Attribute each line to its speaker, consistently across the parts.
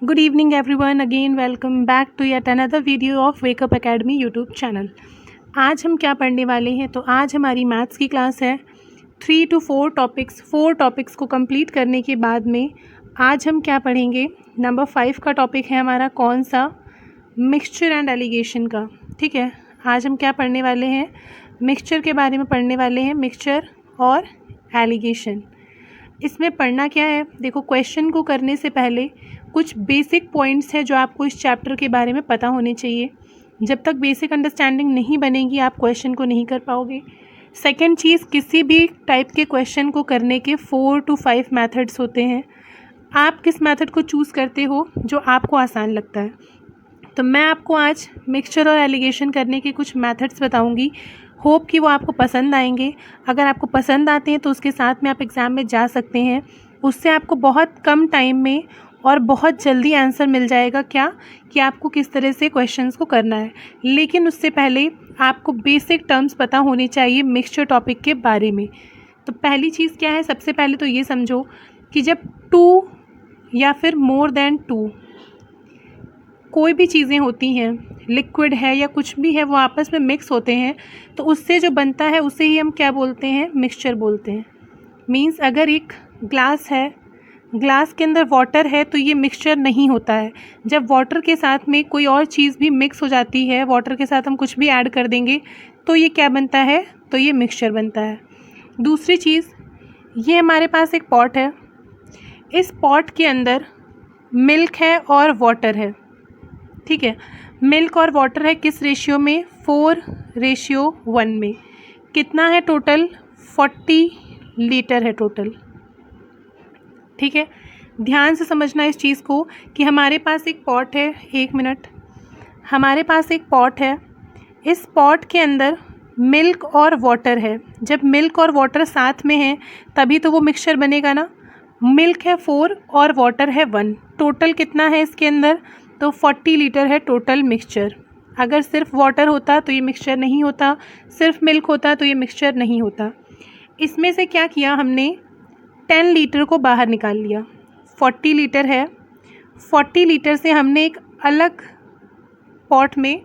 Speaker 1: Good evening everyone, again welcome back to yet another video of Wake Up Academy YouTube channel. आज हम क्या पढ़ने वाले हैं, तो आज हमारी मैथ्स की क्लास है। 3 to 4 टॉपिक्स को कंप्लीट करने के बाद में आज हम क्या पढ़ेंगे, नंबर 5 का टॉपिक है हमारा कौन सा, मिक्सचर एंड एलिगेशन का। ठीक है, आज हम क्या पढ़ने वाले हैं, मिक्सचर के बारे में पढ़ने वाले हैं, मिक्सचर और एलिगेशन। इसमें पढ़ना क्या है, देखो क्वेश्चन को करने से पहले कुछ बेसिक पॉइंट्स हैं जो आपको इस चैप्टर के बारे में पता होने चाहिए। जब तक बेसिक अंडरस्टैंडिंग नहीं बनेगी आप क्वेश्चन को नहीं कर पाओगे। सेकंड चीज़, किसी भी टाइप के क्वेश्चन को करने के 4 to 5 मेथड्स होते हैं। आप किस मेथड को चूज़ करते हो जो आपको आसान लगता है। तो मैं आपको आज मिक्सचर और एलिगेशन करने के कुछ मेथड्स बताऊंगी। होप कि वो आपको पसंद आएंगे। अगर आपको पसंद आते हैं तो उसके साथ में आप एग्ज़ाम में जा सकते हैं। उससे आपको बहुत कम टाइम में और बहुत जल्दी आंसर मिल जाएगा, क्या कि आपको किस तरह से क्वेश्चंस को करना है। लेकिन उससे पहले आपको बेसिक टर्म्स पता होने चाहिए मिक्सचर टॉपिक के बारे में। तो पहली चीज़ क्या है, सबसे पहले तो ये समझो कि जब 2 या फिर मोर देन 2 कोई भी चीज़ें होती हैं, लिक्विड है या कुछ भी है, वो आपस में मिक्स होते हैं तो उससे जो बनता है उसे ही हम क्या बोलते हैं, मिक्सचर बोलते हैं। मीन्स अगर एक ग्लास है, ग्लास के अंदर वाटर है तो ये मिक्सचर नहीं होता है। जब वाटर के साथ में कोई और चीज़ भी मिक्स हो जाती है, वाटर के साथ हम कुछ भी ऐड कर देंगे तो ये क्या बनता है, तो ये मिक्सचर बनता है। दूसरी चीज़, ये हमारे पास एक पॉट है, इस पॉट के अंदर मिल्क है और वाटर है। ठीक है, मिल्क और वाटर है किस रेशियो में, 4:1 में। कितना है टोटल, 40 लीटर है टोटल। ठीक है, ध्यान से समझना इस चीज़ को कि हमारे पास एक पॉट है, एक मिनट, हमारे पास एक पॉट है, इस पॉट के अंदर मिल्क और वाटर है। जब मिल्क और वाटर साथ में हैं तभी तो वो मिक्सचर बनेगा ना। मिल्क है 4 और वाटर है 1, टोटल कितना है इसके अंदर, तो 40 लीटर है टोटल मिक्सचर। अगर सिर्फ वाटर होता तो ये मिक्सचर नहीं होता, सिर्फ मिल्क होता तो ये मिक्सचर नहीं होता। इसमें से क्या किया हमने, 10 लीटर को बाहर निकाल लिया। 40 लीटर है, 40 लीटर से हमने एक अलग पॉट में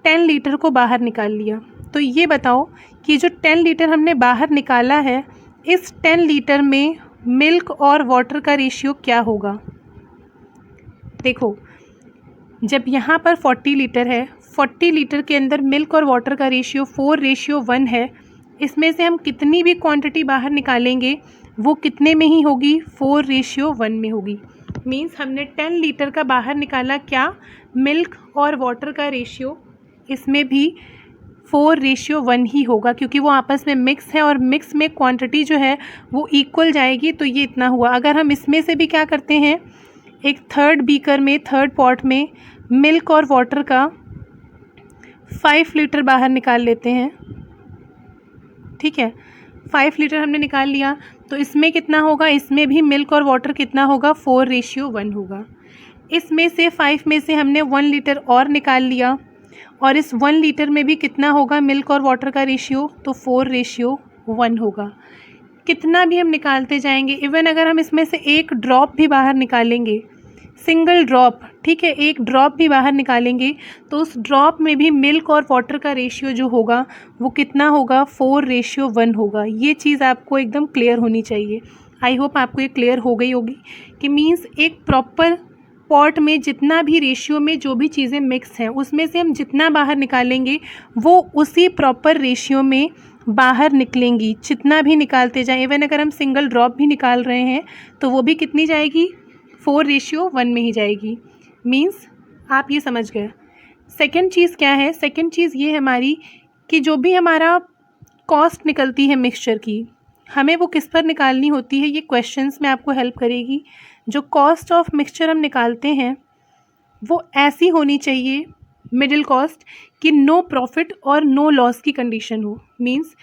Speaker 1: 10 लीटर को बाहर निकाल लिया। तो ये बताओ कि जो 10 लीटर हमने बाहर निकाला है, इस 10 लीटर में मिल्क और वाटर का रेशियो क्या होगा। देखो, जब यहाँ पर 40 लीटर है, 40 लीटर के अंदर मिल्क और वाटर का रेशियो 4:1 है। इसमें से हम कितनी भी क्वांटिटी बाहर निकालेंगे वो कितने में ही होगी, 4:1 में होगी। मीन्स हमने 10 लीटर का बाहर निकाला, क्या, मिल्क और वाटर का रेशियो, इसमें भी 4:1 ही होगा क्योंकि वो आपस में मिक्स है और मिक्स में क्वांटिटी जो है वो इक्वल जाएगी। तो ये इतना हुआ। अगर हम इसमें से भी क्या करते हैं, एक थर्ड बीकर में, थर्ड पॉट में मिल्क और वाटर का 5 लीटर बाहर निकाल लेते हैं। ठीक है, 5 लीटर हमने निकाल लिया तो इसमें कितना होगा, इसमें भी मिल्क और वाटर कितना होगा, 4:1 होगा। इसमें से 5 में से हमने 1 लीटर और निकाल लिया और इस 1 लीटर में भी कितना होगा मिल्क और वाटर का रेशियो, तो 4:1 होगा। कितना भी हम निकालते जाएंगे, इवन अगर हम इसमें से एक ड्रॉप भी बाहर निकालेंगे, सिंगल ड्रॉप, ठीक है, एक ड्रॉप भी बाहर निकालेंगे तो उस ड्रॉप में भी मिल्क और वाटर का रेशियो जो होगा वो कितना होगा, 4:1 होगा। ये चीज़ आपको एकदम क्लियर होनी चाहिए। आई होप आपको ये क्लियर हो गई होगी कि मीन्स एक प्रॉपर पॉट में जितना भी रेशियो में जो भी चीज़ें मिक्स हैं उसमें से हम जितना बाहर निकालेंगे वो उसी प्रॉपर रेशियो में बाहर निकलेंगी। जितना भी निकालते जाएं, इवन अगर हम सिंगल ड्रॉप भी निकाल रहे हैं तो वो भी कितनी जाएगी, 4:1 में ही जाएगी। मीन्स आप ये समझ गए। सेकंड चीज़ क्या है, सेकंड चीज़ ये है हमारी कि जो भी हमारा कॉस्ट निकलती है मिक्सचर की, हमें वो किस पर निकालनी होती है, ये क्वेश्चंस में आपको हेल्प करेगी। जो कॉस्ट ऑफ मिक्सचर हम निकालते हैं वो ऐसी होनी चाहिए, मिडिल कॉस्ट, कि नो प्रॉफिट और नो लॉस की कंडीशन हो। मीन्स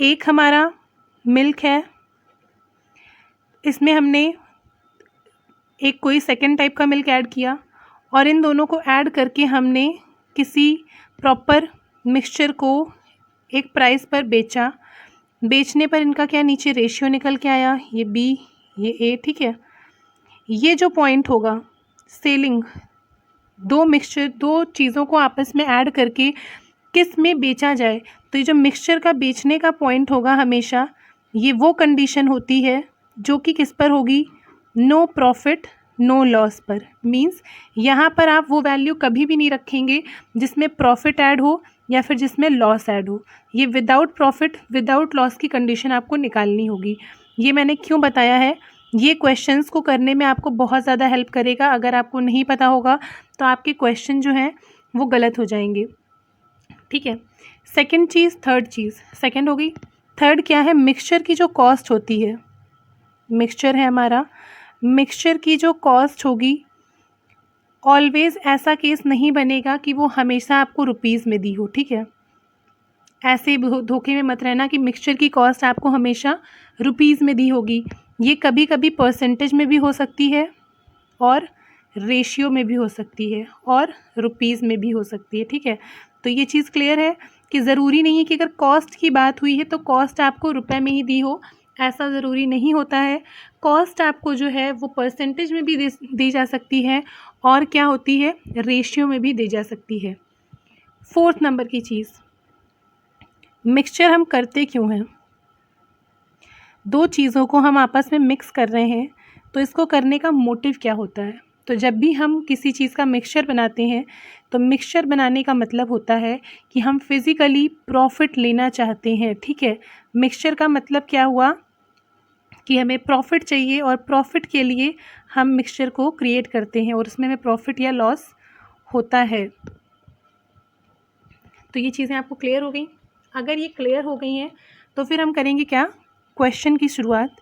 Speaker 1: एक हमारा मिल्क है, इसमें हमने एक कोई सेकंड टाइप का मिल्क ऐड किया और इन दोनों को ऐड करके हमने किसी प्रॉपर मिक्सचर को एक प्राइस पर बेचा। बेचने पर इनका क्या नीचे रेशियो निकल के आया, ये B ये A। ठीक है, ये जो पॉइंट होगा सेलिंग, दो चीज़ों को आपस में ऐड करके किस में बेचा जाए, तो ये जो मिक्सचर का बेचने का पॉइंट होगा हमेशा, ये वो कंडीशन होती है जो कि किस पर होगी, नो प्रॉफिट नो लॉस पर। मींस यहाँ पर आप वो वैल्यू कभी भी नहीं रखेंगे जिसमें प्रॉफिट ऐड हो या फिर जिसमें लॉस ऐड हो। ये विदाउट प्रॉफिट विदाउट लॉस की कंडीशन आपको निकालनी होगी। ये मैंने क्यों बताया है, ये क्वेश्चंस को करने में आपको बहुत ज़्यादा हेल्प करेगा। अगर आपको नहीं पता होगा तो आपके क्वेश्चन जो हैं वो गलत हो जाएंगे, ठीक है। सेकंड चीज़, थर्ड चीज़, सेकंड हो गई। थर्ड क्या है, मिक्सचर की जो कॉस्ट होती है, मिक्सचर है हमारा, मिक्सचर की जो कॉस्ट होगी, ऑलवेज़ ऐसा केस नहीं बनेगा कि वो हमेशा आपको रुपीज़ में दी हो, ठीक है। ऐसे धोखे में मत रहना कि मिक्सचर की कॉस्ट आपको हमेशा रुपीज़ में दी होगी। ये कभी कभी परसेंटेज में भी हो सकती है और रेशियो में भी हो सकती है और रुपीज़ में भी हो सकती है, ठीक है। तो ये चीज़ क्लियर है कि ज़रूरी नहीं है कि अगर कॉस्ट की बात हुई है तो कॉस्ट आपको रुपए में ही दी हो, ऐसा ज़रूरी नहीं होता है। कॉस्ट आपको जो है वो परसेंटेज में भी दी जा सकती है और क्या होती है, रेशियो में भी दी जा सकती है। फोर्थ नंबर की चीज़, मिक्सचर हम करते क्यों हैं, दो चीज़ों को हम आपस में मिक्स कर रहे हैं तो इसको करने का मोटिव क्या होता है। तो जब भी हम किसी चीज़ का मिक्सचर बनाते हैं तो मिक्सचर बनाने का मतलब होता है कि हम फिज़िकली प्रॉफिट लेना चाहते हैं, ठीक है। मिक्सचर का मतलब क्या हुआ कि हमें प्रॉफिट चाहिए और प्रॉफिट के लिए हम मिक्सचर को क्रिएट करते हैं और उसमें हमें प्रॉफिट या लॉस होता है। तो ये चीज़ें आपको क्लियर हो गई। अगर ये क्लियर हो गई हैं तो फिर हम करेंगे क्या, क्वेश्चन की शुरुआत।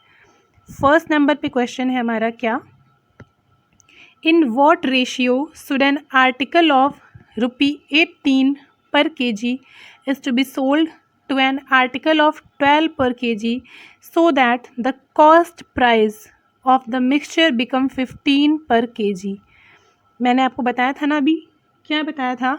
Speaker 1: फर्स्ट नंबर पे क्वेश्चन है हमारा क्या, in what ratio should an article of ₹18 per kg is to be sold to an article of 12 per kg so that the cost price of the mixture become 15 per kg। मैंने आपको बताया था ना, अभी क्या बताया था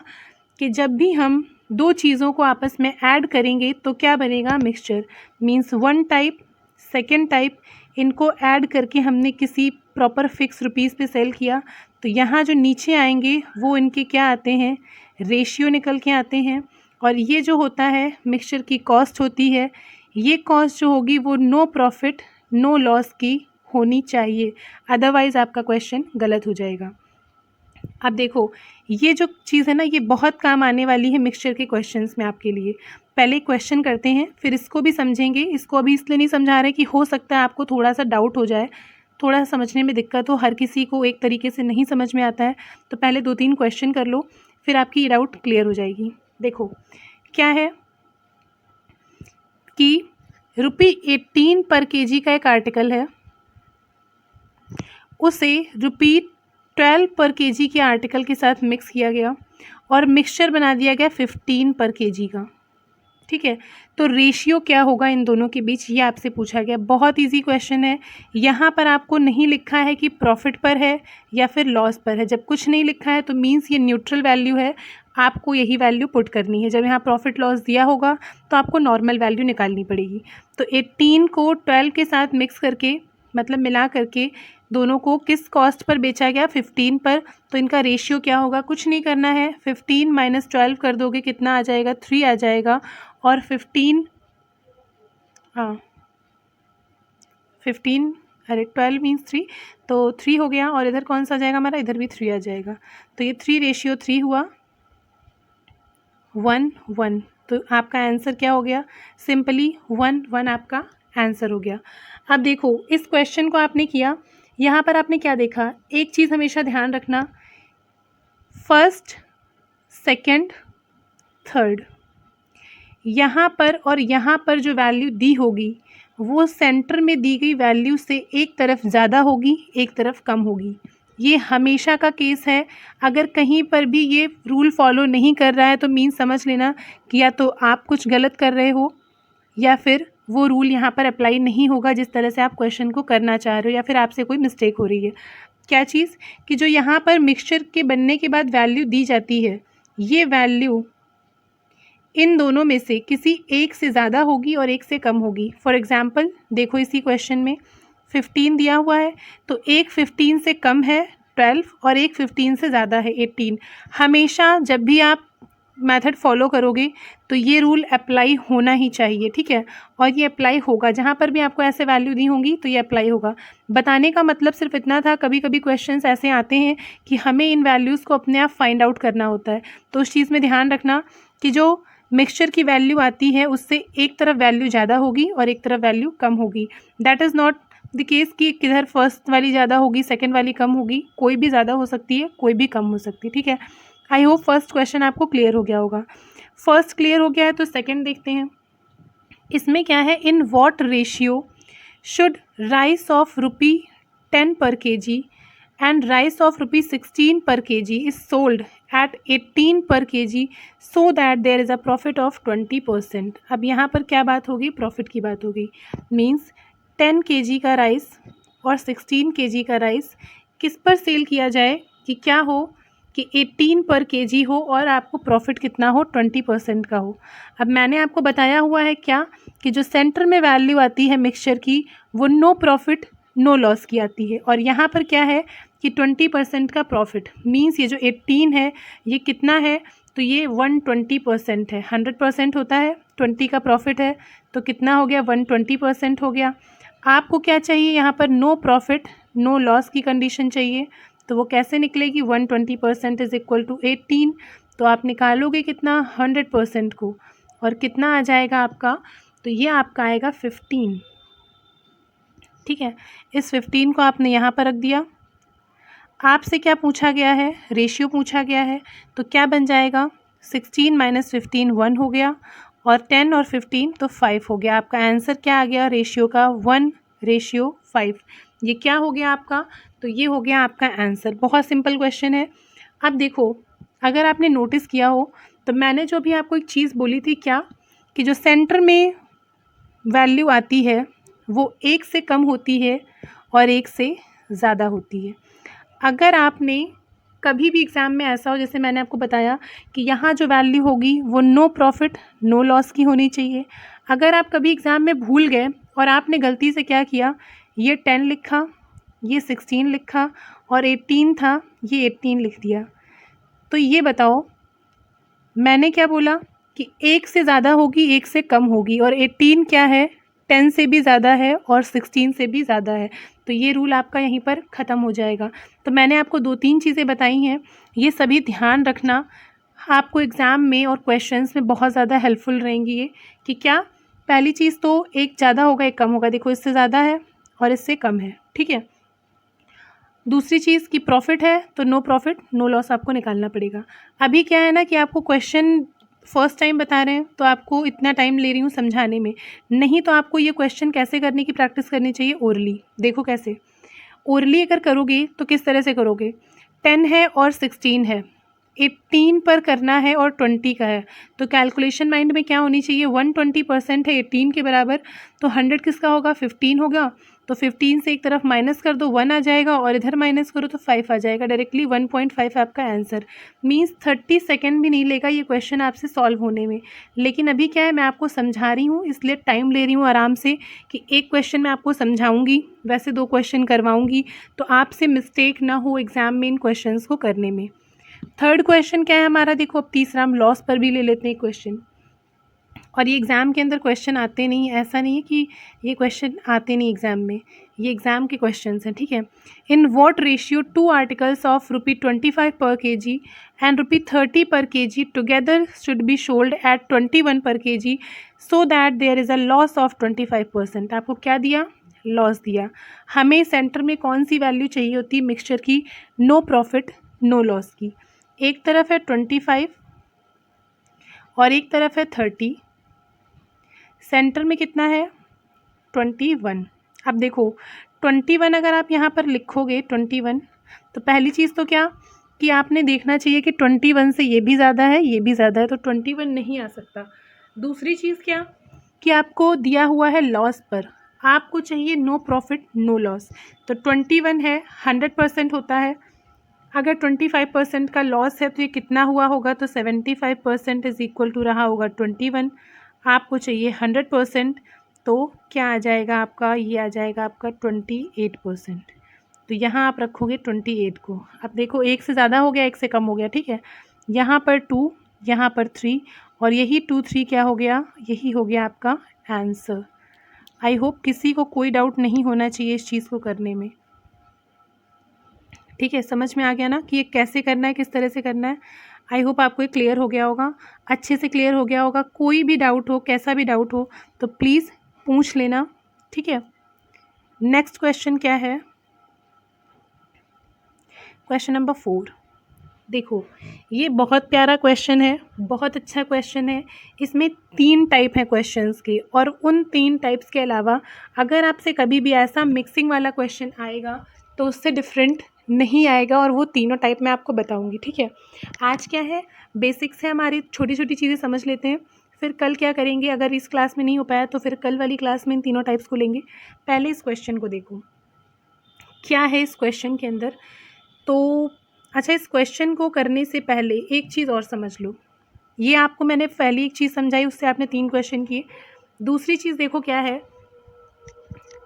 Speaker 1: कि जब भी हम दो चीज़ों को आपस में ऐड करेंगे तो क्या बनेगा, mixture. Means one type second type, इनको ऐड करके हमने किसी प्रॉपर फिक्स रुपीज़ पे सेल किया तो यहाँ जो नीचे आएंगे वो इनके क्या आते हैं, रेशियो निकल के आते हैं। और ये जो होता है मिक्सचर की कॉस्ट होती है, ये कॉस्ट जो होगी वो नो प्रॉफिट नो लॉस की होनी चाहिए, अदरवाइज़ आपका क्वेश्चन गलत हो जाएगा। अब देखो ये जो चीज़ है ना, ये बहुत काम आने वाली है मिक्सचर के क्वेश्चंस में आपके लिए। पहले क्वेश्चन करते हैं फिर इसको भी समझेंगे। इसको अभी इसलिए नहीं समझा रहे कि हो सकता है आपको थोड़ा सा डाउट हो जाए, थोड़ा सा समझने में दिक्कत हो, हर किसी को एक तरीके से नहीं समझ में आता है। तो पहले 2-3 क्वेश्चन कर लो फिर आपकी ये डाउट क्लियर हो जाएगी। देखो क्या है कि ₹18 पर kg का एक आर्टिकल है, उसे ₹12 पर kg के आर्टिकल के साथ मिक्स किया गया और मिक्सचर बना दिया गया 15 पर kg का, ठीक है। तो रेशियो क्या होगा इन दोनों के बीच, ये आपसे पूछा गया। बहुत इजी क्वेश्चन है। यहाँ पर आपको नहीं लिखा है कि प्रॉफिट पर है या फिर लॉस पर है। जब कुछ नहीं लिखा है तो मीन्स ये न्यूट्रल वैल्यू है, आपको यही वैल्यू पुट करनी है। जब यहाँ प्रॉफिट लॉस दिया होगा तो आपको नॉर्मल वैल्यू निकालनी पड़ेगी। तो 18 को 12 के साथ मिक्स करके मतलब मिला करके दोनों को किस कॉस्ट पर बेचा गया, 15 पर। तो इनका रेशियो क्या होगा, कुछ नहीं करना है, 15 - 12 कर दोगे कितना आ जाएगा, 3 आ जाएगा। और 15 12 मीन्स 3, तो 3 हो गया। और इधर कौन सा आ जाएगा हमारा, इधर भी 3 आ जाएगा। तो ये 3:3 हुआ 1:1। तो आपका आंसर क्या हो गया, सिंपली 1:1 आपका आंसर हो गया। अब देखो इस क्वेश्चन को आपने किया, यहाँ पर आपने क्या देखा, एक चीज़ हमेशा ध्यान रखना, फर्स्ट सेकंड थर्ड, यहाँ पर और यहाँ पर जो वैल्यू दी होगी वो सेंटर में दी गई वैल्यू से एक तरफ ज़्यादा होगी एक तरफ कम होगी। ये हमेशा का केस है। अगर कहीं पर भी ये रूल फॉलो नहीं कर रहा है तो मीन समझ लेना कि या तो आप कुछ गलत कर रहे हो या फिर वो रूल यहाँ पर अप्लाई नहीं होगा जिस तरह से आप क्वेश्चन को करना चाह रहे हो, या फिर आपसे कोई मिस्टेक हो रही है। क्या चीज़ कि जो यहाँ पर मिक्सचर के बनने के बाद वैल्यू दी जाती है, ये वैल्यू इन दोनों में से किसी एक से ज़्यादा होगी और एक से कम होगी। फॉर एग्ज़ाम्पल देखो इसी क्वेश्चन में 15 दिया हुआ है तो एक 15 से कम है 12 और एक 15 से ज़्यादा है 18। हमेशा जब भी आप मेथड फॉलो करोगे तो ये रूल अप्लाई होना ही चाहिए, ठीक है, और ये अप्लाई होगा। जहाँ पर भी आपको ऐसे वैल्यू दी होंगी तो ये अप्लाई होगा। बताने का मतलब सिर्फ इतना था, कभी कभी क्वेश्चंस ऐसे आते हैं कि हमें इन वैल्यूज़ को अपने आप फाइंड आउट करना होता है, तो उस चीज़ में ध्यान रखना कि जो मिक्सचर की वैल्यू आती है उससे एक तरफ वैल्यू ज़्यादा होगी और एक तरफ वैल्यू कम होगी। That is not the case कि किधर फर्स्ट वाली ज़्यादा होगी सेकंड वाली कम होगी, कोई भी ज़्यादा हो सकती है कोई भी कम हो सकती है, ठीक है। आई होप फर्स्ट क्वेश्चन आपको क्लियर हो गया होगा। फर्स्ट क्लियर हो गया है तो सेकंड देखते हैं। इसमें क्या है, in what ratio should rice of ₹10 पर kg and rice of ₹16 per kg is sold at 18 per kg so that there is a profit of 20%। अब यहाँ पर क्या बात होगी, प्रॉफिट की बात होगी। मीन्स 10 kg का राइस और 16 kg का राइस किस पर सेल किया जाए कि क्या हो कि 18 पर kg हो और आपको प्रॉफिट कितना हो, 20% का हो। अब मैंने आपको बताया हुआ है क्या कि जो सेंटर में वैल्यू आती है मिक्सचर की वो नो प्रॉफिट नो लॉस की आती है, और यहाँ पर क्या है कि 20% का प्रॉफिट। मीन्स ये जो 18 है ये कितना है, तो ये 120% है। 100% होता है, 20 का प्रॉफिट है तो कितना हो गया, 120% हो गया। आपको क्या चाहिए यहाँ पर, नो प्रॉफिट नो लॉस की कंडीशन चाहिए, तो वो कैसे निकलेगी, 120% इज इक्वल टू 18, तो आप निकालोगे कितना, 100% को, और कितना आ जाएगा आपका, तो ये आपका आएगा 15, ठीक है। इस 15 को आपने यहाँ पर रख दिया। आपसे क्या पूछा गया है, रेशियो पूछा गया है, तो क्या बन जाएगा, 16 माइनस 15 1 हो गया, और 10 और 15 तो 5 हो गया। आपका आंसर क्या आ गया रेशियो का, 1:5। ये क्या हो गया आपका, तो ये हो गया आपका आंसर। बहुत सिंपल क्वेश्चन है। अब देखो, अगर आपने नोटिस किया हो तो मैंने जो भी आपको एक चीज़ बोली थी क्या, कि जो सेंटर में वैल्यू आती है वो एक से कम होती है और एक से ज़्यादा होती है। अगर आपने कभी भी एग्ज़ाम में ऐसा हो, जैसे मैंने आपको बताया कि यहाँ जो वैल्यू होगी वो नो प्रॉफिट नो लॉस की होनी चाहिए। अगर आप कभी एग्ज़ाम में भूल गए और आपने गलती से क्या किया, ये 10 लिखा, ये 16 लिखा, और 18 था ये 18 लिख दिया, तो ये बताओ मैंने क्या बोला कि एक से ज़्यादा होगी एक से कम होगी, और 18 क्या है, 10 से भी ज़्यादा है और 16 से भी ज़्यादा है, तो ये रूल आपका यहीं पर ख़त्म हो जाएगा। तो मैंने आपको 2-3 चीज़ें बताई हैं, ये सभी ध्यान रखना, आपको एग्ज़ाम में और क्वेश्चंस में बहुत ज़्यादा हेल्पफुल रहेंगी ये, कि क्या, पहली चीज़ तो एक ज़्यादा होगा एक कम होगा, देखो इससे ज़्यादा है और इससे कम है, ठीक है। दूसरी चीज़ कि प्रॉफिट है तो नो प्रॉफिट नो लॉस आपको निकालना पड़ेगा। अभी क्या है ना कि आपको क्वेश्चन फर्स्ट टाइम बता रहे हैं तो आपको इतना टाइम ले रही हूँ समझाने में, नहीं तो आपको ये क्वेश्चन कैसे करने की प्रैक्टिस करनी चाहिए, ओरली। देखो कैसे ओरली अगर करोगे तो किस तरह से करोगे, 10 है और 16 है, 18 पर करना है और 20 का है, तो कैलकुलेशन माइंड में क्या होनी चाहिए, 120% है 18 के बराबर, तो 100 किसका होगा, 15 होगा, तो 15 से एक तरफ माइनस कर दो 1 आ जाएगा, और इधर माइनस करो तो 5 आ जाएगा, डायरेक्टली 1.5 आपका आंसर। मीन्स 30 सेकेंड भी नहीं लेगा ये क्वेश्चन आपसे सॉल्व होने में। लेकिन अभी क्या है, मैं आपको समझा रही हूँ इसलिए टाइम ले रही हूँ आराम से, कि एक क्वेश्चन मैं आपको समझाऊंगी, वैसे 2 क्वेश्चन करवाऊंगी, तो आपसे मिस्टेक ना हो एग्जाम में इन क्वेश्चंस को करने में। थर्ड क्वेश्चन क्या है हमारा, देखो अब तीसरा हम लॉस पर भी ले लेते हैं क्वेश्चन, और ये एग्ज़ाम के अंदर क्वेश्चन आते नहीं, ऐसा नहीं है कि ये क्वेश्चन आते नहीं एग्ज़ाम में, ये एग्ज़ाम के क्वेश्चंस हैं, ठीक है। In what ratio 2 articles of ₹25 पर kg एंड ₹30 पर kg together should be sold at 21 पर kg so that there is a loss of 25%। आपको क्या दिया, लॉस दिया। हमें सेंटर में कौन सी वैल्यू चाहिए होती है मिक्सचर की, नो प्रॉफिट नो लॉस की। एक तरफ है 25 और एक तरफ है 30, सेंटर में कितना है 21। अब देखो 21 अगर आप यहाँ पर लिखोगे 21, तो पहली चीज़ तो क्या कि आपने देखना चाहिए कि 21 से ये भी ज़्यादा है ये भी ज़्यादा है, तो 21 नहीं आ सकता। दूसरी चीज़ क्या कि आपको दिया हुआ है लॉस पर, आपको चाहिए नो प्रॉफिट नो लॉस, तो 21 है 100% होता है, अगर 25% का लॉस है तो ये कितना हुआ होगा, तो 75% इज इक्वल टू रहा होगा 21। आपको चाहिए 100%, तो क्या आ जाएगा आपका, ये आ जाएगा आपका 28%। तो यहाँ आप रखोगे 28 को। अब देखो एक से ज़्यादा हो गया, एक से कम हो गया, ठीक है। यहाँ पर 2, यहाँ पर 3 और यही 2 3 क्या हो गया, यही हो गया आपका आंसर। आई होप किसी को कोई डाउट नहीं होना चाहिए इस चीज़ को करने में, ठीक है। समझ में आ गया ना कि ये कैसे करना है, किस तरह से करना है। आई होप आपको ये क्लियर हो गया होगा, अच्छे से क्लियर हो गया होगा। कोई भी डाउट हो, कैसा भी डाउट हो तो प्लीज़ पूछ लेना, ठीक है। नेक्स्ट क्वेश्चन क्या है, क्वेश्चन नंबर 4। देखो ये बहुत प्यारा क्वेश्चन है, बहुत अच्छा क्वेश्चन है। इसमें 3 टाइप हैं क्वेश्चंस के, और उन 3 टाइप्स के अलावा अगर आपसे कभी भी ऐसा मिक्सिंग वाला क्वेश्चन आएगा तो उससे डिफरेंट नहीं आएगा, और वो तीनों टाइप मैं आपको बताऊंगी, ठीक है। आज क्या है, बेसिक्स है हमारी, छोटी छोटी चीज़ें समझ लेते हैं, फिर कल क्या करेंगे, अगर इस क्लास में नहीं हो पाया तो फिर कल वाली क्लास में इन तीनों टाइप्स को लेंगे। पहले इस क्वेश्चन को देखो क्या है इस क्वेश्चन के अंदर। तो अच्छा, इस क्वेश्चन को करने से पहले एक चीज़ और समझ लो। ये आपको मैंने पहली एक चीज़ समझाई, उससे आपने 3 क्वेश्चन किए। दूसरी चीज़ देखो क्या है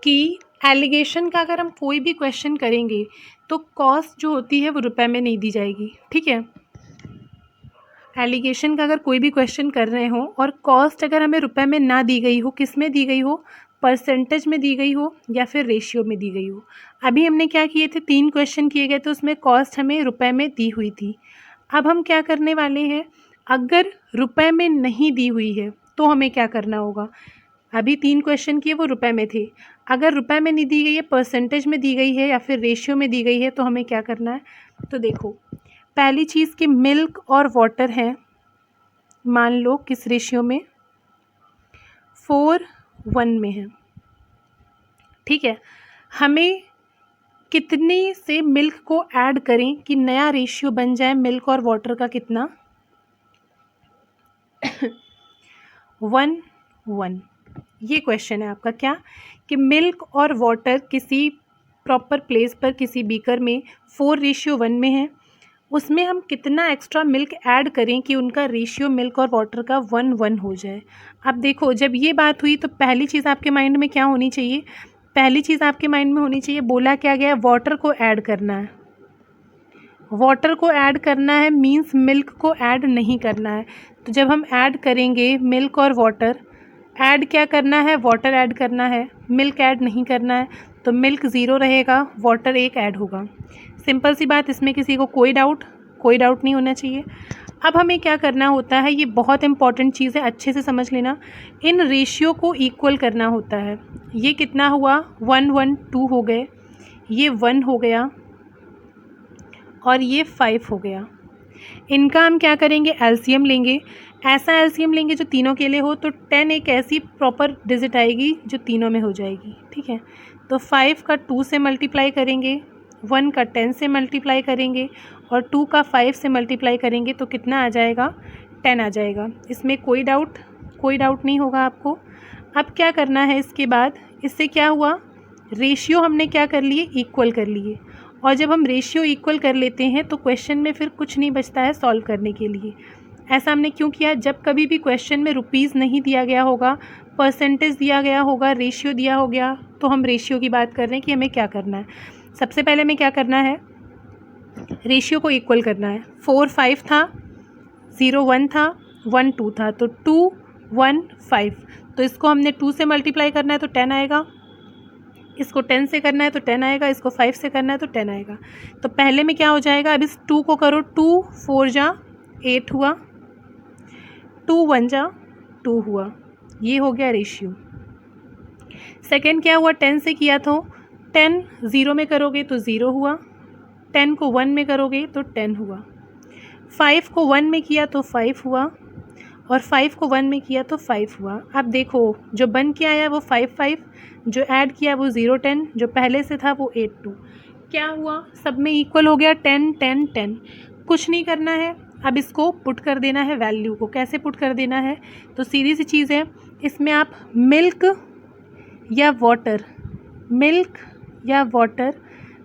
Speaker 1: कि एलिगेशन का अगर हम कोई भी क्वेश्चन करेंगे तो कॉस्ट जो होती है वो रुपए में नहीं दी जाएगी, ठीक है। एलिगेशन का अगर कोई भी क्वेश्चन कर रहे हो और कॉस्ट अगर हमें रुपए में ना दी गई हो, किस में दी गई हो, परसेंटेज में दी गई हो या फिर रेशियो में दी गई हो। अभी हमने क्या किए थे, 3 क्वेश्चन किए गए थे, उसमें कॉस्ट हमें रुपए में दी हुई थी। अब हम क्या करने वाले हैं, अगर रुपए में नहीं दी हुई है तो हमें क्या करना होगा। अभी 3 क्वेश्चन किए वो रुपए में थे, अगर रुपए में नहीं दी गई है, परसेंटेज में दी गई है या फिर रेशियो में दी गई है तो हमें क्या करना है। तो देखो पहली चीज़ कि मिल्क और वाटर हैं, मान लो किस रेशियो में, 4:1 में है, ठीक है। हमें कितने से मिल्क को ऐड करें कि नया रेशियो बन जाए मिल्क और वाटर का, कितना 1:1। ये क्वेश्चन है आपका क्या, कि मिल्क और वाटर किसी प्रॉपर प्लेस पर किसी बीकर में 4:1 में है, उसमें हम कितना एक्स्ट्रा मिल्क ऐड करें कि उनका रेशियो मिल्क और वाटर का 1:1 हो जाए। अब देखो जब ये बात हुई तो पहली चीज़ आपके माइंड में क्या होनी चाहिए, पहली चीज़ आपके माइंड में होनी चाहिए, बोला क्या गया, वाटर को ऐड करना है। वाटर को ऐड करना है मींस मिल्क को ऐड नहीं करना है। तो जब हम ऐड करेंगे मिल्क और वाटर, ऐड क्या करना है, वाटर ऐड करना है, मिल्क ऐड नहीं करना है, तो मिल्क 0 रहेगा, वाटर 1 ऐड होगा। सिंपल सी बात, इसमें किसी को कोई डाउट नहीं होना चाहिए। अब हमें क्या करना होता है, ये बहुत इंपॉर्टेंट चीज़ है, अच्छे से समझ लेना। इन रेशियो को इक्वल करना होता है। ये कितना हुआ, 1 1 2 हो गए, ये 1 हो गया और ये 5 हो गया। इनका हम क्या करेंगे, एलसीएम लेंगे। ऐसा एलसीएम लेंगे जो तीनों के लिए हो, तो 10 एक ऐसी प्रॉपर डिजिट आएगी जो तीनों में हो जाएगी, ठीक है। तो 5 का 2 से मल्टीप्लाई करेंगे, 1 का 10 से मल्टीप्लाई करेंगे और 2 का 5 से मल्टीप्लाई करेंगे तो कितना आ जाएगा, 10 आ जाएगा। इसमें कोई डाउट नहीं होगा आपको। अब क्या करना है इसके बाद, इससे क्या हुआ, रेशियो हमने क्या कर लिए, इक्वल कर लिए। और जब हम रेशियो इक्वल कर लेते हैं तो क्वेश्चन में फिर कुछ नहीं बचता है सॉल्व करने के लिए। ऐसा हमने क्यों किया, जब कभी भी क्वेश्चन में रुपीज़ नहीं दिया गया होगा, परसेंटेज दिया गया होगा, रेशियो दिया हो गया, तो हम रेशियो की बात कर रहे हैं कि हमें क्या करना है। सबसे पहले हमें क्या करना है, रेशियो को इक्वल करना है। 4 5 था, 0 1 था, 1 2 था, तो 2 1 5। तो इसको हमने 2 से मल्टीप्लाई करना है तो 10 आएगा, इसको 10 से करना है तो 10 आएगा, इसको 5 से करना है तो 10 आएगा। तो पहले में क्या हो जाएगा, अब इस 2 को करो, 2 4 जा 8 हुआ, 2 1 जा 2 हुआ, ये हो गया रेशियो। सेकंड क्या हुआ, 10 से किया तो 10 0 में करोगे तो 0 हुआ, 10 को 1 में करोगे तो 10 हुआ, 5 को 1 में किया तो 5 हुआ और 5 को 1 में किया तो 5 हुआ। अब देखो जो बन के आया वो 5 5, जो ऐड किया वो 0 10, जो पहले से था वो 8 2। क्या हुआ, सब में इक्वल हो गया, 10 10 10। कुछ नहीं करना है, अब इसको पुट कर देना है वैल्यू को। कैसे पुट कर देना है, तो सीधी सी चीज़ है, इसमें आप मिल्क या वाटर, मिल्क या वाटर,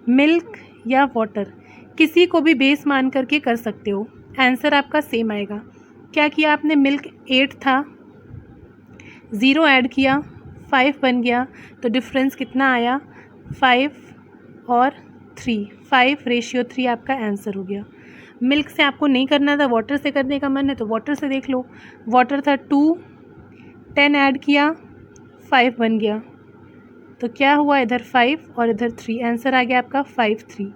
Speaker 1: मिल्क या वाटर किसी को भी बेस मान करके कर सकते हो, आंसर आपका सेम आएगा। क्या किया आपने, मिल्क 8 था, 0 ऐड किया, 5 बन गया, तो डिफरेंस कितना आया, 5 और 3, 5:3 आपका आंसर हो गया। मिल्क से आपको नहीं करना था, वाटर से करने का मन है तो वाटर से देख लो। वाटर था 2, 10 ऐड किया 5 बन गया, तो क्या हुआ, इधर 5 और इधर 3, आंसर आ गया आपका 5:3।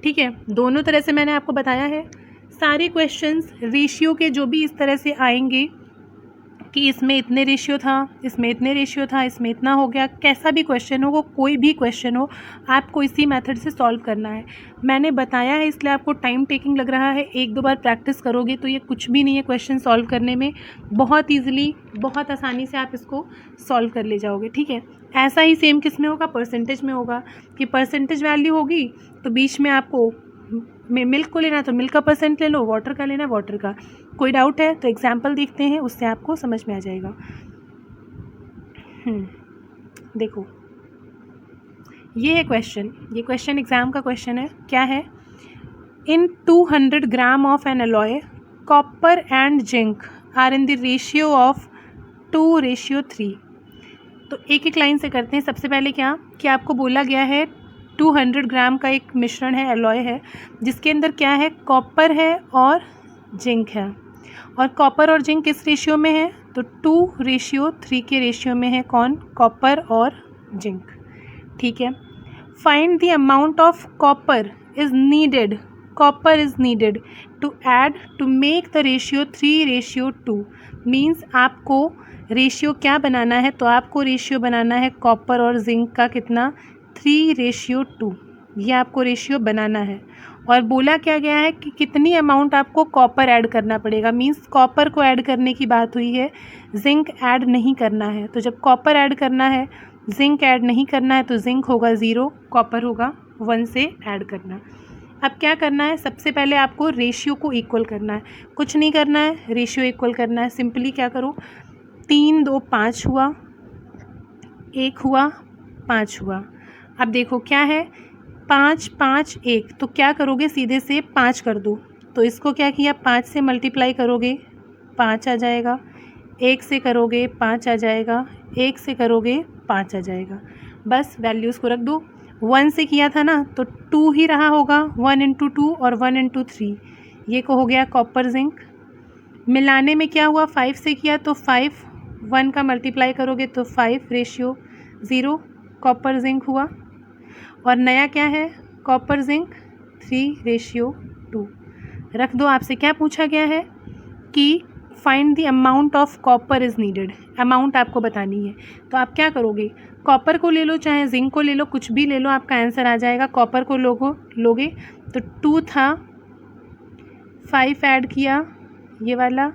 Speaker 1: ठीक है, दोनों तरह से मैंने आपको बताया है। सारे क्वेश्चंस रेशियो के जो भी इस तरह से आएंगे कि इसमें इतने रेशियो था, इसमें इतने रेशियो था, इसमें इतना हो गया, कैसा भी क्वेश्चन हो, वो कोई भी क्वेश्चन हो, आपको इसी मेथड से सॉल्व करना है। मैंने बताया है इसलिए आपको टाइम टेकिंग लग रहा है, 1-2 बार प्रैक्टिस करोगे तो ये कुछ भी नहीं है क्वेश्चन सॉल्व करने में, बहुत ईजिली, बहुत आसानी से आप इसको सॉल्व कर ले जाओगे। ठीक है, ऐसा ही सेम किस में होगा, परसेंटेज में होगा कि परसेंटेज वैल्यू होगी तो बीच में आपको मिल्क को लेना तो मिल्क का परसेंट ले लो, वाटर का लेना वाटर का। कोई डाउट है तो एग्जाम्पल देखते हैं, उससे आपको समझ में आ जाएगा। देखो ये है क्वेश्चन, ये क्वेश्चन एग्जाम का क्वेश्चन है। क्या है, in 200 gram of an alloy copper and zinc are in the ratio of 2:3। तो एक एक लाइन से करते हैं। सबसे पहले क्या कि आपको बोला गया है 200 ग्राम का एक मिश्रण है, एलॉय है, जिसके अंदर क्या है, कॉपर है और जिंक है। और कॉपर और जिंक किस रेशियो में है, तो 2:3 के रेशियो में है। कौन, कॉपर और जिंक। ठीक है, find the amount of copper is needed, copper is needed to add to make the ratio 3:2। Means आपको रेशियो क्या बनाना है, तो आपको रेशियो बनाना है कॉपर और जिंक का कितना, 3:2। ये आपको रेशियो बनाना है। और बोला क्या गया है कि कितनी अमाउंट आपको कॉपर ऐड करना पड़ेगा। मींस कॉपर को ऐड करने की बात हुई है, जिंक ऐड नहीं करना है। तो जब कॉपर ऐड करना है, जिंक ऐड नहीं करना है, तो जिंक होगा 0, कॉपर होगा 1 से ऐड करना। अब क्या करना है, सबसे पहले आपको रेशियो को इक्वल करना है, कुछ नहीं करना है, रेशियो इक्वल करना है। सिंपली क्या करो, 3 2 5 हुआ, 1 हुआ, 5 हुआ। अब देखो क्या है, 5 5 1, तो क्या करोगे, सीधे से 5 कर दो। तो इसको क्या किया, 5 से मल्टीप्लाई करोगे 5 आ जाएगा, 1 से करोगे 5 आ जाएगा, 1 से करोगे 5 आ जाएगा। बस वैल्यूज़ को रख दो। 1 से किया था ना तो 2 ही रहा होगा, 1 × 2 और 1 × 3, ये को हो गया कॉपर जिंक। मिलाने में क्या हुआ, 5 से किया तो 5, 1 का मल्टीप्लाई करोगे तो 5:0, कॉपर जिंक हुआ। और नया क्या है, कॉपर जिंक 3:2 रख दो। आपसे क्या पूछा गया है कि find the amount of copper is needed, amount आपको बतानी है। तो आप क्या करोगे, कॉपर को ले लो चाहे जिंक को ले लो, कुछ भी ले लो, आपका आंसर आ जाएगा। कॉपर को लोगे तो 2 था, 5 ऐड किया, ये वाला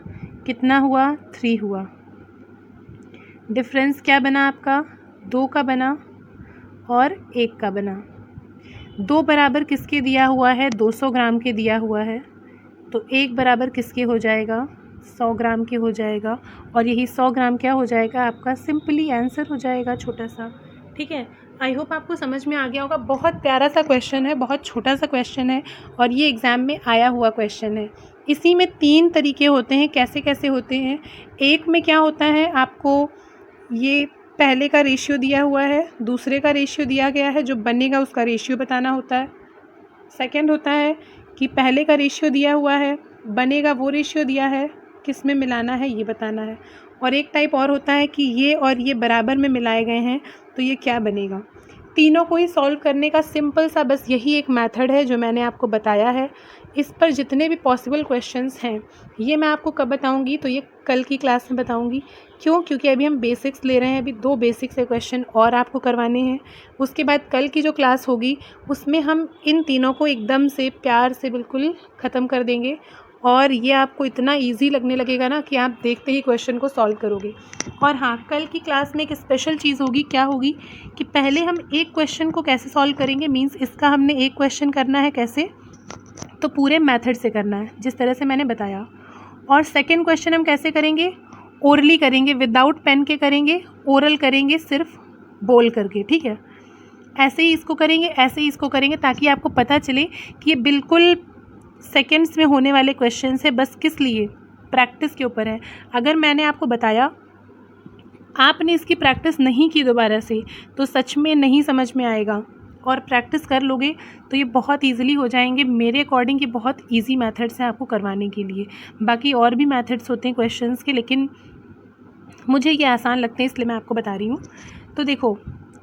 Speaker 1: कितना हुआ, 3 हुआ। डिफरेंस क्या बना आपका, 2 का बना और 1 का बना। 2 बराबर किसके दिया हुआ है, 200 ग्राम के दिया हुआ है, तो 1 बराबर किसके हो जाएगा, 100 ग्राम के हो जाएगा। और यही 100 ग्राम क्या हो जाएगा, आपका सिंपली आंसर हो जाएगा, छोटा सा। ठीक है, आई होप आपको समझ में आ गया होगा। बहुत प्यारा सा क्वेश्चन है, बहुत छोटा सा क्वेश्चन है, और ये एग्ज़ाम में आया हुआ क्वेश्चन है। इसी में 3 तरीके होते हैं, कैसे कैसे होते हैं। एक में क्या होता है, आपको ये पहले का रेशियो दिया हुआ है, दूसरे का रेशियो दिया गया है, जो बनेगा उसका रेशियो बताना होता है। सेकंड होता है कि पहले का रेशियो दिया हुआ है, बनेगा वो रेशियो दिया है, किस में मिलाना है ये बताना है। और एक टाइप और होता है कि ये और ये बराबर में मिलाए गए हैं, तो ये क्या बनेगा। तीनों को ही सॉल्व करने का सिंपल सा बस यही एक मेथड है जो मैंने आपको बताया है। इस पर जितने भी पॉसिबल क्वेश्चंस हैं ये मैं आपको कब बताऊंगी, तो ये कल की क्लास में बताऊंगी। क्यों, क्योंकि अभी हम बेसिक्स ले रहे हैं, अभी 2 बेसिक्स से क्वेश्चन और आपको करवाने हैं। उसके बाद कल की जो क्लास होगी उसमें हम इन तीनों को एकदम से प्यार से बिल्कुल ख़त्म कर देंगे, और ये आपको इतना इजी लगने लगेगा ना कि आप देखते ही क्वेश्चन को सॉल्व करोगे। और हाँ, कल की क्लास में एक स्पेशल चीज़ होगी, क्या होगी कि पहले हम एक क्वेश्चन को कैसे सॉल्व करेंगे, मीन्स इसका हमने एक क्वेश्चन करना है कैसे, तो पूरे मेथड से करना है जिस तरह से मैंने बताया। और सेकंड क्वेश्चन हम कैसे करेंगे, ओरली करेंगे, विदाउट पेन के करेंगे, ओरल करेंगे, सिर्फ बोल करके। ठीक है, ऐसे ही इसको करेंगे, ऐसे ही इसको करेंगे, ताकि आपको पता चले कि ये बिल्कुल सेकंड्स में होने वाले क्वेश्चन है। बस किस लिए, प्रैक्टिस के ऊपर है। अगर मैंने आपको बताया, आपने इसकी प्रैक्टिस नहीं की दोबारा से, तो सच में नहीं समझ में आएगा और प्रैक्टिस कर लोगे तो ये बहुत ईजिली हो जाएंगे। मेरे अकॉर्डिंग ये बहुत ईजी मेथड्स हैं आपको करवाने के लिए। बाकी और भी मेथड्स होते हैं क्वेश्चंस के, लेकिन मुझे ये आसान लगते हैं इसलिए मैं आपको बता रही हूँ। तो देखो,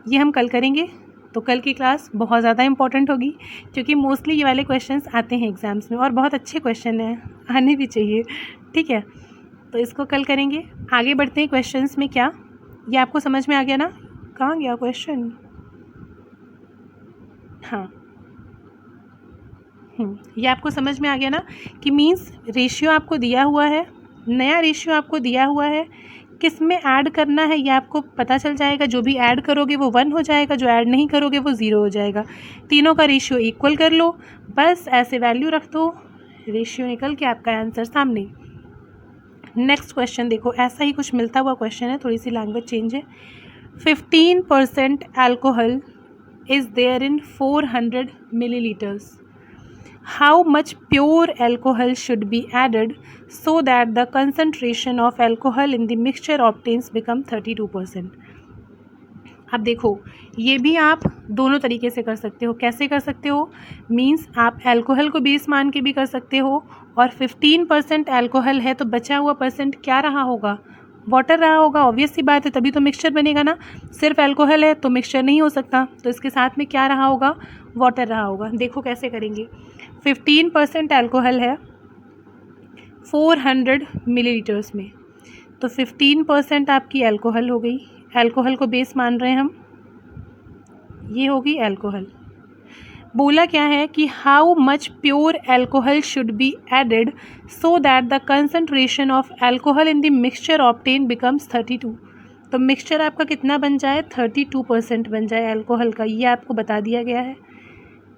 Speaker 1: ये हम कल करेंगे। तो कल की क्लास बहुत ज़्यादा इंपॉर्टेंट होगी, क्योंकि मोस्टली ये वाले क्वेश्चंस आते हैं एग्ज़ाम्स में और बहुत अच्छे क्वेश्चन हैं, आने भी चाहिए। ठीक है, तो इसको कल करेंगे। आगे बढ़ते हैं क्वेश्चंस में। क्या ये आपको समझ में आ गया ना? कहाँ गया क्वेश्चन? हाँ, ये आपको समझ में आ गया ना कि मीन्स रेशियो आपको दिया हुआ है, नया रेशियो आपको दिया हुआ है, किस में ऐड करना है ये आपको पता चल जाएगा। जो भी ऐड करोगे वो 1 हो जाएगा, जो ऐड नहीं करोगे वो 0 हो जाएगा। तीनों का रेशियो इक्वल कर लो, बस ऐसे वैल्यू रख दो, रेशियो निकल के आपका आंसर सामने। नेक्स्ट क्वेश्चन देखो, ऐसा ही कुछ मिलता हुआ क्वेश्चन है, थोड़ी सी लैंग्वेज चेंज है। 15% alcohol is there in 400 milliliters. How much pure alcohol should be added so that the concentration of alcohol in the mixture obtains become 32%? अब देखो, ये भी आप दोनों तरीके से कर सकते हो। कैसे कर सकते हो? मीन्स आप अल्कोहल को बेस मान के भी कर सकते हो, और 15% अल्कोहल है तो बचा हुआ परसेंट क्या रहा होगा? वाटर रहा होगा। ऑब्वियस सी बात है, तभी तो मिक्सचर बनेगा ना। सिर्फ अल्कोहल है तो मिक्सचर नहीं हो सकता, तो इसके साथ में क्या रहा होगा? वाटर रहा होगा। देखो कैसे करेंगे। 15% अल्कोहल है 400 मिलीलीटर्स में, तो 15% आपकी अल्कोहल हो गई। अल्कोहल को बेस मान रहे हैं हम, ये होगी अल्कोहल। बोला क्या है कि how much pure alcohol should be added so that the concentration of alcohol in the mixture obtain becomes 32। तो मिक्सचर आपका कितना बन जाए? 32% बन जाए अल्कोहल का, ये आपको बता दिया गया है।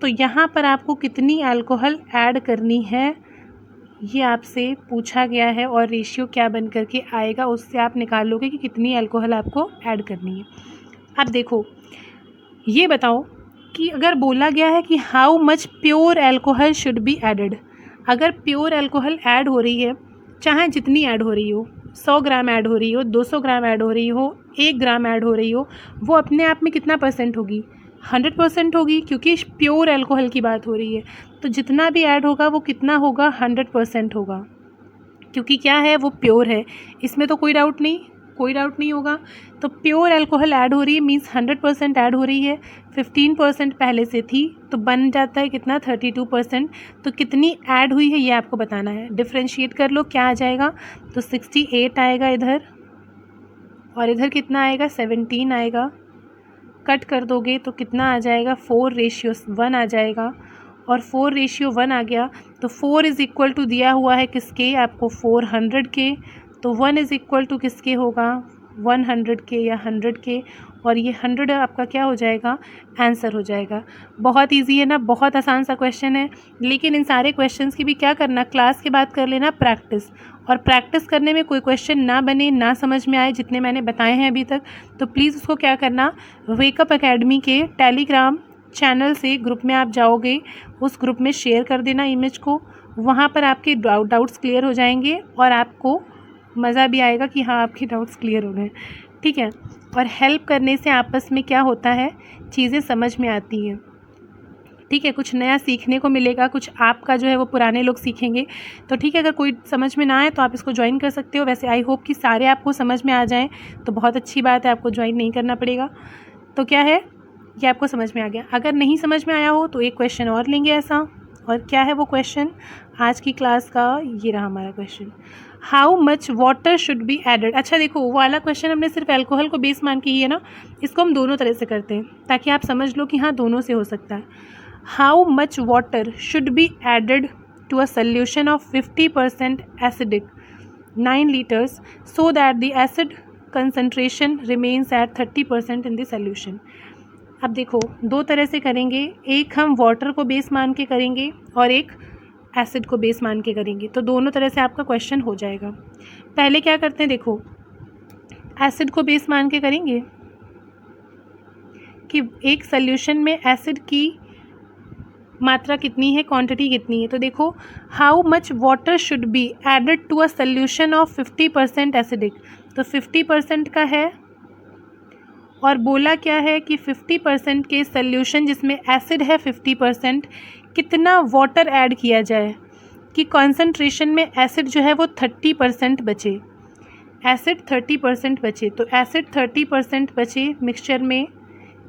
Speaker 1: तो यहाँ पर आपको कितनी अल्कोहल ऐड करनी है ये आपसे पूछा गया है, और रेशियो क्या बन करके आएगा उससे आप निकाल लोगे कि कितनी अल्कोहल आपको ऐड करनी है। अब देखो, ये बताओ कि अगर बोला गया है कि how much pure alcohol should be added, अगर प्योर अल्कोहल ऐड हो रही है, चाहे जितनी ऐड हो रही हो, 100 ग्राम ऐड हो रही हो, 200 ग्राम ऐड हो रही हो, 1 ग्राम ऐड हो रही हो, वो अपने आप में कितना परसेंट होगी? 100% होगी, क्योंकि प्योर अल्कोहल की बात हो रही है। तो जितना भी ऐड होगा वो कितना होगा? 100% होगा, क्योंकि क्या है? वो प्योर है। इसमें तो कोई डाउट नहीं होगा। तो प्योर अल्कोहल ऐड हो रही है मीन्स 100% ऐड हो रही है। 15% पहले से थी तो बन जाता है कितना? 32%। तो कितनी ऐड हुई है ये आपको बताना है। डिफ्रेंशिएट कर लो, क्या आ जाएगा? तो 68 आएगा इधर, और इधर कितना आएगा? 17 आएगा। कट कर दोगे तो कितना आ जाएगा? 4:1 आ जाएगा, और 4:1 आ गया तो 4 इज़ इक्वल टू दिया हुआ है किसके? आपको 400 के। तो 1 इज़ इक्वल टू किसके होगा? 100 के या 100 के, और ये 100 आपका क्या हो जाएगा? आंसर हो जाएगा। बहुत इजी है ना, बहुत आसान सा क्वेश्चन है। लेकिन इन सारे क्वेश्चंस की भी क्या करना? क्लास के बाद कर लेना प्रैक्टिस, और प्रैक्टिस करने में कोई क्वेश्चन ना बने, ना समझ में आए जितने मैंने बताए हैं अभी तक, तो प्लीज़ उसको क्या करना? वेकअप एकेडमी के टेलीग्राम चैनल से ग्रुप में आप जाओगे, उस ग्रुप में शेयर कर देना इमेज को। वहाँ पर आपके डाउट्स क्लियर हो जाएंगे, और आपको मज़ा भी आएगा कि हाँ आपके डाउट्स क्लियर हो गए। ठीक है, और हेल्प करने से आपस में क्या होता है? चीज़ें समझ में आती हैं। ठीक है, कुछ नया सीखने को मिलेगा, कुछ आपका जो है वो पुराने लोग सीखेंगे। तो ठीक है, अगर कोई समझ में ना आए तो आप इसको ज्वाइन कर सकते हो। वैसे आई होप कि सारे आपको समझ में आ जाएं, तो बहुत अच्छी बात है, आपको ज्वाइन नहीं करना पड़ेगा। तो क्या है, ये आपको समझ में आ गया। अगर नहीं समझ में आया हो तो एक क्वेश्चन और लेंगे ऐसा, और क्या है वो क्वेश्चन आज की क्लास का? ये रहा हमारा question, how much water should be added. अच्छा देखो, वो वाला क्वेश्चन हमने सिर्फ अल्कोहल को बेस मान के ही है ना, इसको हम दोनों तरह से करते हैं ताकि आप समझ लो कि हाँ दोनों से हो सकता है। How much water should be added to a solution of 50% acidic 9 liters so that the acid concentration remains at 30% in the solution। अब देखो, दो तरह से करेंगे, एक हम वाटर को बेस मान के करेंगे और एक एसिड को बेस मान के करेंगे। तो दोनों तरह से आपका क्वेश्चन हो जाएगा। पहले क्या करते हैं, देखो एसिड को बेस मान के करेंगे कि एक सॉल्यूशन में एसिड की मात्रा कितनी है, क्वांटिटी कितनी है। तो देखो, how much water should be added to a solution of 50% acidic, तो 50% का है और बोला क्या है कि 50% के सॉल्यूशन जिसमें एसिड है 50%, कितना वाटर ऐड किया जाए कि कॉन्सेंट्रेशन में एसिड जो है वो 30% बचे, एसिड 30% बचे। तो एसिड 30% बचे मिक्सचर में,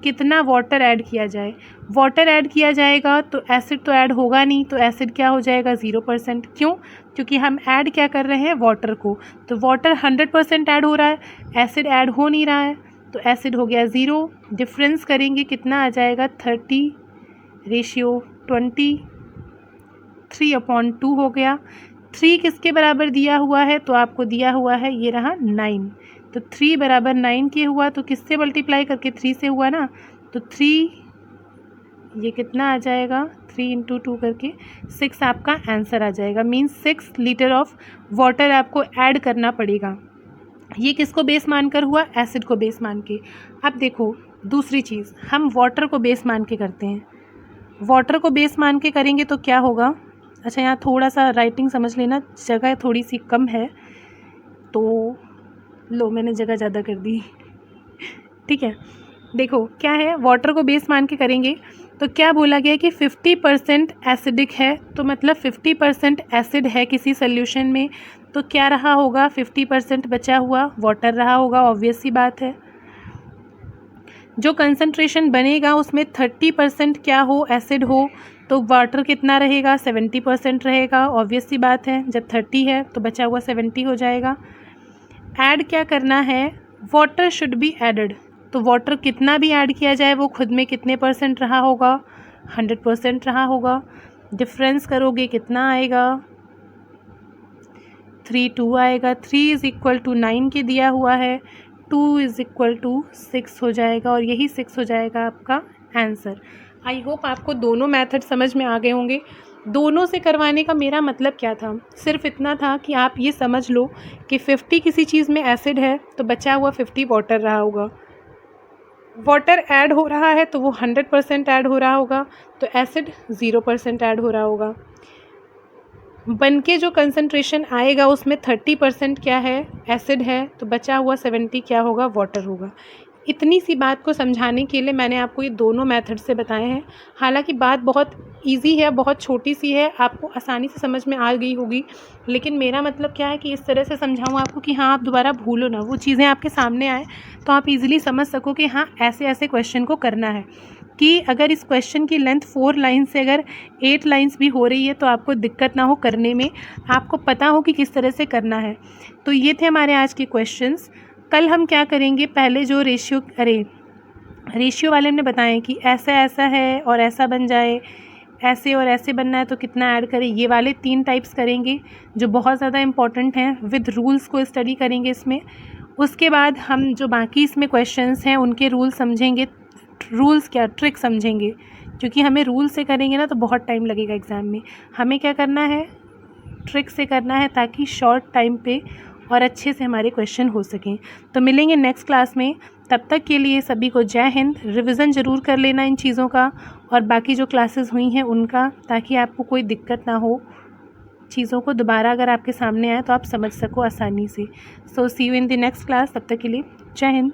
Speaker 1: कितना वाटर ऐड किया जाए। वाटर ऐड किया जाएगा तो एसिड तो ऐड होगा नहीं, तो एसिड क्या हो जाएगा 0%। क्यों? क्योंकि हम ऐड क्या कर रहे हैं, वाटर को। तो वाटर 100% ऐड हो रहा है, एसिड ऐड हो नहीं रहा है, तो एसिड हो गया 0। डिफरेंस करेंगे कितना आ जाएगा 30:20, 3/2 हो गया। 3 किसके बराबर दिया हुआ है, तो आपको दिया हुआ है ये रहा 9। तो 3 बराबर 9 के हुआ, तो किससे मल्टीप्लाई करके 3 से हुआ ना, तो 3 ये कितना आ जाएगा 3 × 2 करके 6 आपका आंसर आ जाएगा। मीन्स 6 लीटर ऑफ वाटर आपको ऐड करना पड़ेगा। ये किसको बेस मानकर हुआ, एसिड को बेस मान के। अब देखो दूसरी चीज़, हम वाटर को बेस मान के करते हैं। वाटर को बेस मान के करेंगे तो क्या होगा, अच्छा यहाँ थोड़ा सा राइटिंग समझ लेना, जगह थोड़ी सी कम है तो लो मैंने जगह ज़्यादा कर दी, ठीक है। देखो क्या है, वाटर को बेस मान के करेंगे तो क्या बोला गया कि 50% एसिडिक है, तो मतलब 50% एसिड है किसी सोल्यूशन में, तो क्या रहा होगा 50% बचा हुआ वाटर रहा होगा, ऑब्वियस सी बात है। जो कंसंट्रेशन बनेगा उसमें 30% क्या हो, एसिड हो, तो वाटर कितना रहेगा 70% रहेगा, ऑब्वियस सी बात है। जब 30 है तो बचा हुआ 70 हो जाएगा। ऐड क्या करना है, वाटर शुड बी एडेड, तो वाटर कितना भी ऐड किया जाए वो खुद में कितने % रहा होगा, 100% रहा होगा। डिफरेंस करोगे कितना आएगा 3/2 आएगा। 3 = 9 के दिया हुआ है, 2 = 6 हो जाएगा, और यही 6 हो जाएगा आपका आंसर। आई होप आपको दोनों मेथड समझ में आ गए होंगे। दोनों से करवाने का मेरा मतलब क्या था, सिर्फ इतना था कि आप ये समझ लो कि 50 किसी चीज़ में एसिड है तो बचा हुआ 50 वाटर रहा होगा। वाटर ऐड हो रहा है तो वो 100% ऐड हो रहा होगा, तो एसिड 0% ऐड हो रहा होगा। बन के जो कंसंट्रेशन आएगा उसमें 30% क्या है, एसिड है, तो बचा हुआ 70 क्या होगा, वाटर होगा। इतनी सी बात को समझाने के लिए मैंने आपको ये दोनों मेथड से बताए हैं। हालांकि बात बहुत इजी है, बहुत छोटी सी है, आपको आसानी से समझ में आ गई होगी, लेकिन मेरा मतलब क्या है कि इस तरह से समझाऊँ आपको कि हाँ आप दोबारा भूलो ना, वो चीज़ें आपके सामने आए तो आप इजीली समझ सको कि हाँ ऐसे ऐसे क्वेश्चन को करना है। कि अगर इस क्वेश्चन की लेंथ 4 लाइन्स से अगर 8 लाइन्स भी हो रही है तो आपको दिक्कत ना हो करने में, आपको पता हो कि किस तरह से करना है। तो ये थे हमारे आज के क्वेश्चंस। कल हम क्या करेंगे, पहले जो रेशियो वाले ने बताएं कि ऐसा ऐसा है और ऐसा बन जाए, ऐसे और ऐसे बनना है तो कितना ऐड करें, ये वाले 3 टाइप्स करेंगे जो बहुत ज़्यादा इंपॉर्टेंट हैं। विद रूल्स को स्टडी करेंगे इसमें। उसके बाद हम जो बाकी इसमें क्वेश्चंस हैं उनके रूल समझेंगे, रूल्स क्या ट्रिक समझेंगे, क्योंकि हमें रूल से करेंगे ना तो बहुत टाइम लगेगा एग्ज़ाम में। हमें क्या करना है, ट्रिक से करना है, ताकि शॉर्ट टाइम पे और अच्छे से हमारे क्वेश्चन हो सकें। तो मिलेंगे नेक्स्ट क्लास में, तब तक के लिए सभी को जय हिंद। रिवीजन ज़रूर कर लेना इन चीज़ों का और बाकी जो क्लासेस हुई हैं उनका, ताकि आपको कोई दिक्कत ना हो, चीज़ों को दोबारा अगर आपके सामने आए तो आप समझ सको आसानी से। So see you in the next class, तब तक के लिए जय हिंद।